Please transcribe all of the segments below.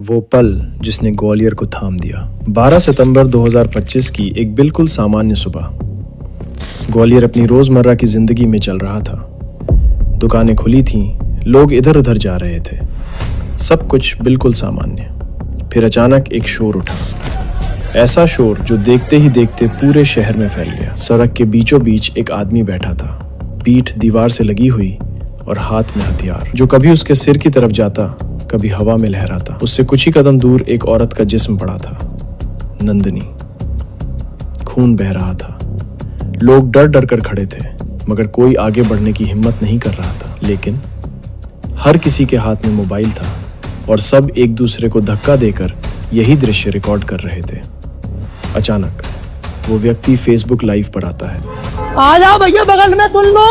वो पल जिसने ग्वालियर को थाम दिया। 12 सितंबर 2025 की एक बिल्कुल सामान्य सुबह। ग्वालियर अपनी रोजमर्रा की जिंदगी में चल रहा था। दुकानें खुली थीं, लोग इधर उधर जा रहे थे, सब कुछ बिल्कुल सामान्य। फिर अचानक एक शोर उठा, ऐसा शोर जो देखते ही देखते पूरे शहर में फैल गया। सड़क के बीचों बीच एक आदमी बैठा था, पीठ दीवार से लगी हुई और हाथ में हथियार, जो कभी उसके सिर की तरफ जाता, कभी हवा में लहराता। उससे कुछ ही कदम दूर एक औरत का जिस्म पड़ा था, नंदिनी। खून बह रहा था। लोग डर डर कर खड़े थे, मगर कोई आगे बढ़ने की हिम्मत नहीं कर रहा था। लेकिन हर किसी के हाथ में मोबाइल था और सब एक दूसरे को धक्का देकर यही दृश्य रिकॉर्ड कर रहे थे। अचानक वो व्यक्ति फेसबुक लाइव पर आता है। आ जाओ भैया, बगल में सुन लो।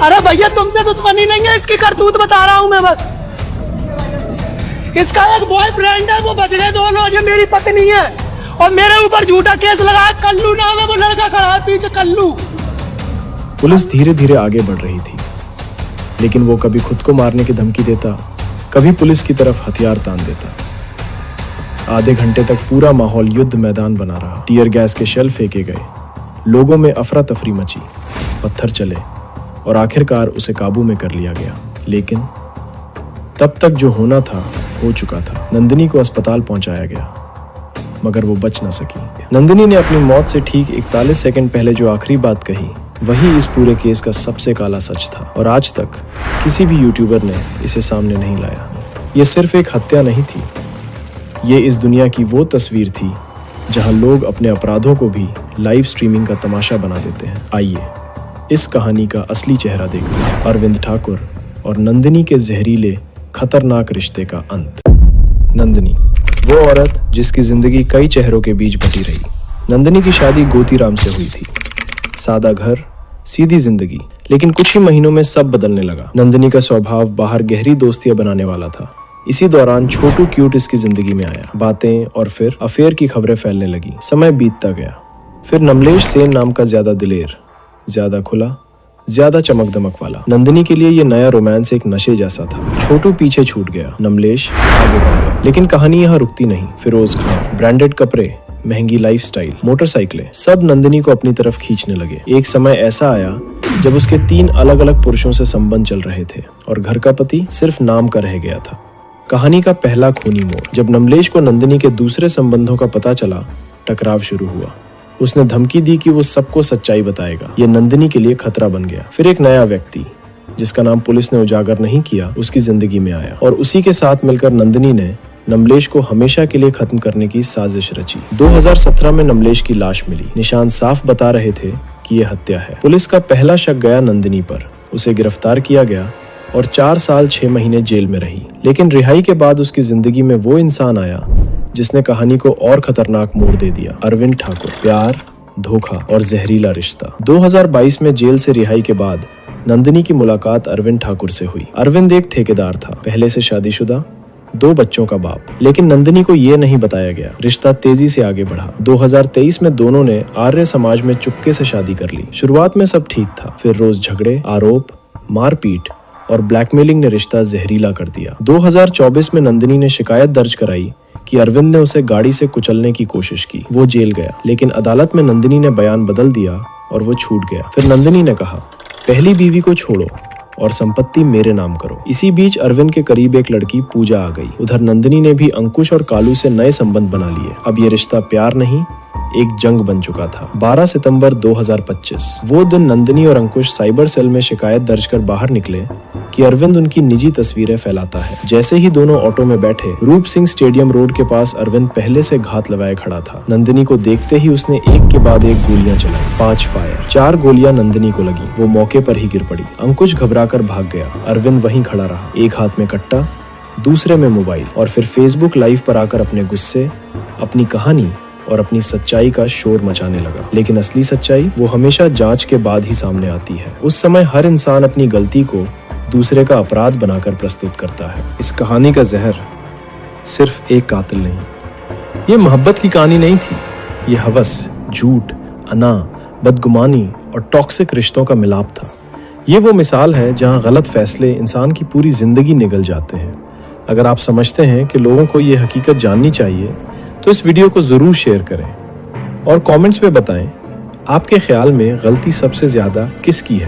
अरे भैया, तुमसे दुश्मनी नहीं है, इसकी करतूत बता रहा हूँ मैं बस। इसका एक बॉयफ्रेंड है, वो बच गए दोनों। ये मेरी पत्नी है और मेरे ऊपर झूठा केस लगाया। कल्लू नाम है, वो लड़का खड़ा है पीछे, कल्लू। पुलिस धीरे धीरे आगे बढ़ रही थी, लेकिन वो कभी खुद को मारने की धमकी देता, कभी पुलिस की तरफ हथियार तान देता। आधे घंटे तक पूरा माहौल युद्ध मैदान बना रहा। टीयर गैस के शेल फेंके गए, लोगों में अफरा तफरी मची, पत्थर चले और आखिरकार उसे काबू में कर लिया गया। लेकिन तब तक जो होना था हो चुका था। नंदिनी को अस्पताल पहुंचाया गया, मगर वो बच न सकी। नंदिनी ने अपनी मौत से ठीक 41 सेकंड पहले जो आखिरी बात कही, वही इस पूरे केस का सबसे काला सच था। और आज तक किसी भी यूट्यूबर ने इसे सामने नहीं लाया। ये सिर्फ एक हत्या नहीं थी, ये इस दुनिया की वो तस्वीर थी जहां लोग अपने अपराधों को भी लाइव स्ट्रीमिंग का तमाशा बना देते हैं। आइए इस कहानी का असली चेहरा देखते हैं। अरविंद ठाकुर और नंदिनी के जहरीले खतरनाक रिश्ते का अंत। नंदिनी, वो औरत जिसकी जिंदगी कई चेहरों के बीच बटी रही। नंदिनी की शादी गोतीराम से हुई थी। सादा घर, सीधी जिंदगी। लेकिन कुछ ही महीनों में सब बदलने लगा। नंदिनी का स्वभाव बाहर गहरी दोस्तियां बनाने वाला था। इसी दौरान छोटू क्यूट इसकी जिंदगी में आया। बातें और फिर अफेयर की खबरें फैलने लगी। समय बीतता गया। फिर नमलेश सेन नाम का ज्यादा दिलेर, ज्यादा खुला, ज्यादा चमक दमक वाला। नंदिनी के लिए ये नया रोमांस एक नशे जैसा था। छोटू पीछे छूट गया, नमलेश आगे बढ़ गया। लेकिन कहानी यहाँ रुकती नहीं। फिरोज खान, ब्रांडेड कपड़े, महंगी लाइफस्टाइल, मोटरसाइकिलें, सब नंदिनी को अपनी तरफ खींचने लगे। एक समय ऐसा आया जब उसके 3 अलग अलग पुरुषों से संबंध चल रहे थे और घर का पति सिर्फ नाम का रह गया था। कहानी का पहला खूनी मोड़। जब नमलेश को नंदिनी के दूसरे संबंधों का पता चला, टकराव शुरू हुआ। उसने धमकी दी कि वो सबको सच्चाई बताएगा। ये नंदिनी के लिए खतरा बन गया। फिर एक नया व्यक्ति, जिसका नाम पुलिस ने उजागर नहीं किया, उसकी जिंदगी में आया और उसी के साथ मिलकर नंदिनी ने नमलेश को हमेशा के लिए खत्म करने की साजिश रची। 2017 में नमलेश की लाश मिली। निशान साफ बता रहे थे कि यह हत्या है। पुलिस का पहला शक गया नंदिनी पर। उसे गिरफ्तार किया गया और 4 साल 6 महीने जेल में रही। लेकिन रिहाई के बाद उसकी जिंदगी में वो इंसान आया जिसने कहानी को और खतरनाक मोड़ दे दिया। अरविंद ठाकुर। प्यार, धोखा और जहरीला रिश्ता। 2022 में जेल से रिहाई के बाद नंदिनी की मुलाकात अरविंद ठाकुर से हुई। अरविंद एक ठेकेदार था, पहले से शादीशुदा, 2 बच्चों का बाप। लेकिन नंदिनी को ये नहीं बताया गया। रिश्ता तेजी से आगे बढ़ा। 2023 में दोनों ने आर्य समाज में चुपके से शादी कर ली। शुरुआत में सब ठीक था, फिर रोज झगड़े, आरोप, मारपीट और ब्लैकमेलिंग ने रिश्ता जहरीला कर दिया। 2024 में नंदिनी ने शिकायत दर्ज कराई कि अरविंद ने उसे गाड़ी से कुचलने की कोशिश की। वो जेल गया, लेकिन अदालत में नंदिनी ने बयान बदल दिया और वो छूट गया। फिर नंदिनी ने कहा, पहली बीवी को छोड़ो और संपत्ति मेरे नाम करो। इसी बीच अरविंद के करीब एक लड़की पूजा आ गई। उधर नंदिनी ने भी अंकुश और कालू से नए संबंध बना लिए। अब ये रिश्ता प्यार नहीं, एक जंग बन चुका था। 12 सितंबर 2025 वो दिन नंदिनी और अंकुश साइबर सेल में शिकायत दर्ज कर बाहर निकले कि अरविंद उनकी निजी तस्वीरें फैलाता है। जैसे ही दोनों ऑटो में बैठे, रूप सिंह स्टेडियम रोड के पास अरविंद पहले से घात लगाए खड़ा था। नंदिनी को देखते ही उसने एक के बाद एक गोलियां चलाई। 5 फायर। 4 गोलियां नंदिनी को लगी। वो मौके पर ही गिर पड़ी। अंकुश घबराकर भाग गया। अरविंद वहीं खड़ा रहा, एक हाथ में कट्टा, दूसरे में मोबाइल। और फिर फेसबुक लाइव पर आकर अपने गुस्से, अपनी कहानी और अपनी सच्चाई का शोर मचाने लगा। लेकिन असली सच्चाई वो हमेशा जांच के बाद ही सामने आती है। उस समय हर इंसान अपनी गलती को दूसरे का अपराध बनाकर प्रस्तुत करता है। इस कहानी का जहर सिर्फ एक कातिल नहीं, ये मोहब्बत की कहानी नहीं थी। ये हवस, झूठ, अना, बदगुमानी और टॉक्सिक रिश्तों का मिलाप था। ये वो मिसाल है जहां गलत फैसले इंसान की पूरी जिंदगी निगल जाते हैं। अगर आप समझते हैं कि लोगों को ये हकीकत जाननी चाहिए तो इस वीडियो को ज़रूर शेयर करें और कमेंट्स में बताएं आपके ख्याल में गलती सबसे ज़्यादा किसकी है।